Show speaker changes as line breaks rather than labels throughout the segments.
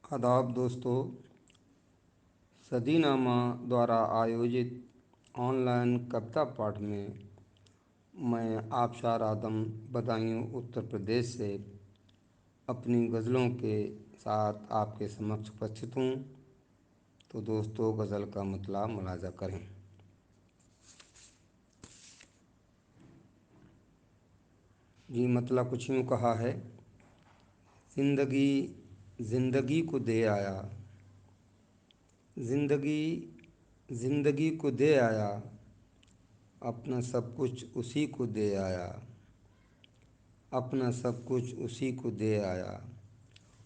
आदाब दोस्तों। सदीनामा द्वारा आयोजित ऑनलाइन कविता पाठ में मैं आबशार आदम बदायूं उत्तर प्रदेश से अपनी गज़लों के साथ आपके समक्ष उपस्थित हूँ। तो दोस्तों, गज़ल का मतला मुलाजा करें। जी, मतला कुछ यूँ कहा है। ज़िंदगी ज़िंदगी को दे आया, ज़िंदगी ज़िंदगी को दे आया, अपना सब कुछ उसी को दे आया, अपना सब कुछ उसी को दे आया।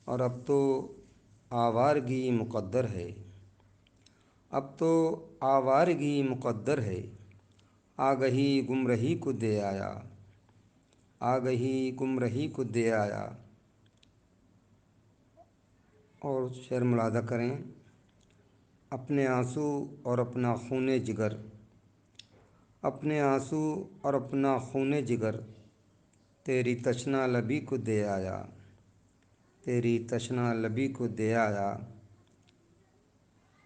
और अब तो आवारगी मुक़द्दर है, अब तो आवारगी मुक़द्दर है, आ गई गुमरही को दे आया, आ गई गुमरही को दे आया। और शेर मुलादा करें। अपने आंसू और अपना खूने जिगर, अपने आंसू और अपना खूने जिगर, तेरी तशना लबी को दे आया, तेरी तशना लबी को दे आया।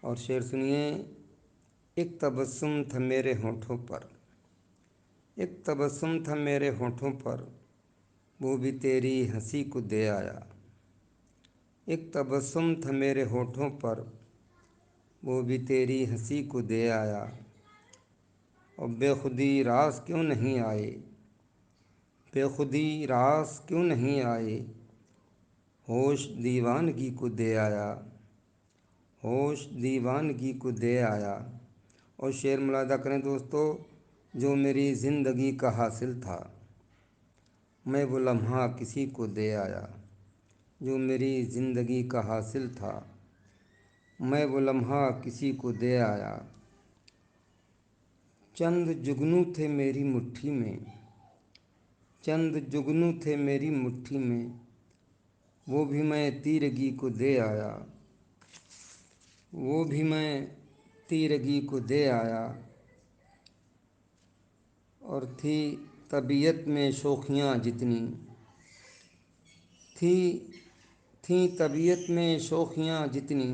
और शेर सुनिए। एक तबस्सुम था मेरे होठों पर, एक तबस्सुम था मेरे होठों पर, वो भी तेरी हंसी को दे आया। एक तबस्सुम था मेरे होठों पर, वो भी तेरी हंसी को दे आया। और बेखुदी रास क्यों नहीं आए, बेखुदी रास क्यों नहीं आए, होश दीवानगी को दे आया, होश दीवानगी को दे आया। और शेर मुलादा करें दोस्तों। जो मेरी ज़िंदगी का हासिल था, मैं वो लम्हा किसी को दे आया, जो मेरी ज़िंदगी का हासिल था, मैं वो लम्हा किसी को दे आया। चंद जुगनू थे मेरी मुट्ठी में, चंद जुगनू थे मेरी मुट्ठी में, वो भी मैं तीरगी को दे आया, वो भी मैं तीरगी को दे आया। और थी तबीयत में शोखियाँ जितनी, थी थी तबीयत में शोखियाँ जितनी,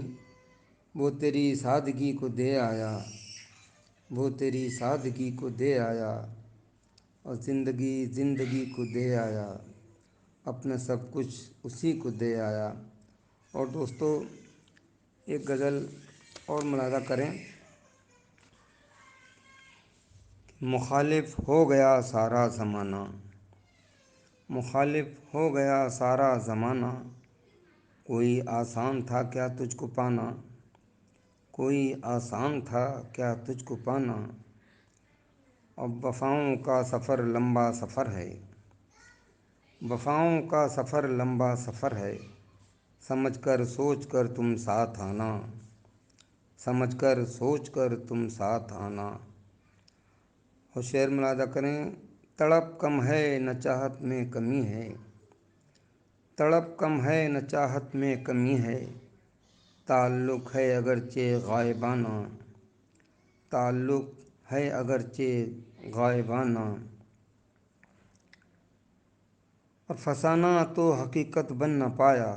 वो तेरी सादगी को दे आया, वो तेरी सादगी को दे आया। और ज़िंदगी ज़िंदगी को दे आया, अपना सब कुछ उसी को दे आया। और दोस्तों, एक गज़ल और मुलादा करें। मुखालिफ हो गया सारा ज़माना, मुखालिफ हो गया सारा ज़माना, कोई आसान था क्या तुझको पाना, कोई आसान था क्या तुझको पाना। अब वफ़ाओं का सफ़र लंबा सफ़र है, वफ़ाओं का सफ़र लंबा सफ़र है, समझ कर सोच कर तुम साथ आना, समझ कर सोच कर तुम साथ आना। और शेर मुलादा करें। तड़प कम है न चाहत में कमी है, तड़प कम है न चाहत में कमी है, ताल्लुक़ है अगरचे गायबाना, ताल्लुक़ है अगरचे गायबाना। और फसाना तो हकीकत बन न पाया,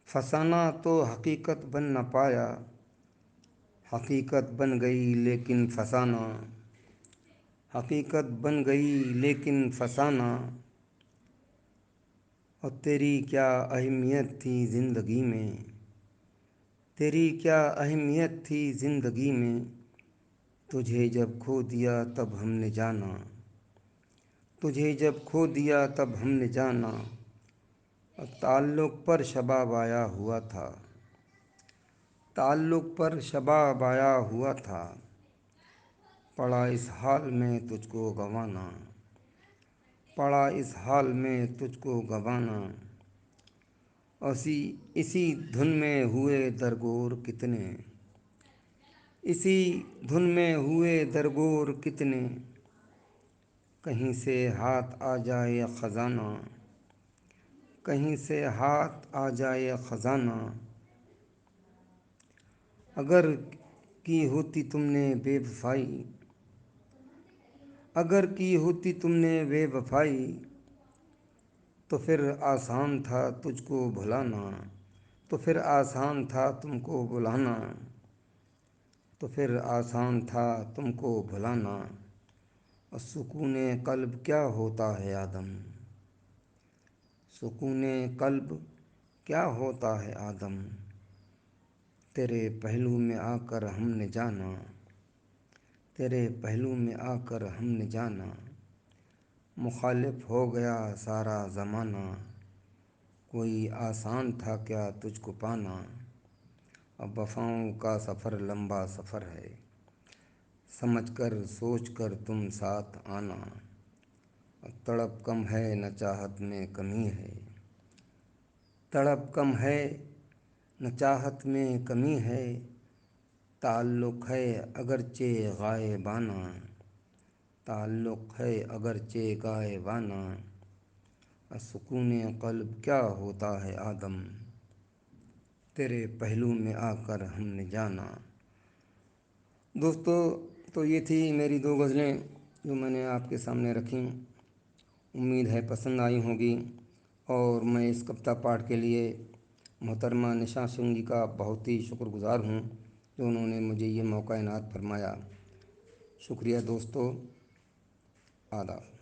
फसाना तो हकीकत बन न पाया, हकीकत बन गई लेकिन फसाना, हकीकत बन गई लेकिन फसाना। और तेरी क्या अहमियत थी ज़िंदगी में, तेरी क्या अहमियत थी ज़िंदगी में, तुझे जब खो दिया तब हमने जाना, तुझे जब खो दिया तब हमने जाना। और ताल्लुक़ पर शबाब आया हुआ था, ताल्लुक़ पर शबाब आया हुआ था, पड़ा इस हाल में तुझको गंवाना, पड़ा इस हाल में तुझको गंवाना। इसी धुन में हुए दरगोर कितने, इसी धुन में हुए दरगोर कितने, कहीं से हाथ आ जाए ख़ज़ाना, कहीं से हाथ आ जाए ख़ज़ाना। अगर की होती तुमने बेवफ़ाई, अगर की होती तुमने बेवफ़ाई, तो फिर आसान था तुझको भुलाना, تو پھر آسان تھا تم کو بلانا، تو پھر آسان تھا تم کو بھلانا، اور سکون قلب کیا ہوتا ہے آدم، سکون قلب کیا ہوتا ہے آدم، تیرے پہلو میں آ کر ہم نے جانا، تیرے پہلو میں آ کر ہم نے جانا، مخالف ہو گیا سارا زمانہ، کوئی آسان تھا کیا تجھ کو پانا، اب وفاؤں کا سفر لمبا سفر ہے، سمجھ کر سوچ کر تم ساتھ آنا، تڑپ کم ہے نہ چاہت میں کمی ہے، تڑپ کم ہے نہ چاہت میں کمی ہے، تعلق ہے اگرچہ غائبانہ، تعلق ہے اگرچہ غائبانہ، سکون قلب کیا ہوتا ہے آدم، تیرے پہلو میں آ کر ہم نے جانا۔ دوستو، تو یہ تھی میری 2 غزلیں جو میں نے آپ کے سامنے رکھیں، امید ہے پسند آئی ہوں گی، اور میں اس کविتا پاٹھ کے لیے محترمہ نشا سنگھ جی کا بہت ہی شکر گزار ہوں جو انہوں نے مجھے یہ موقع عنایت فرمایا۔ شکریہ دوستو، آداب۔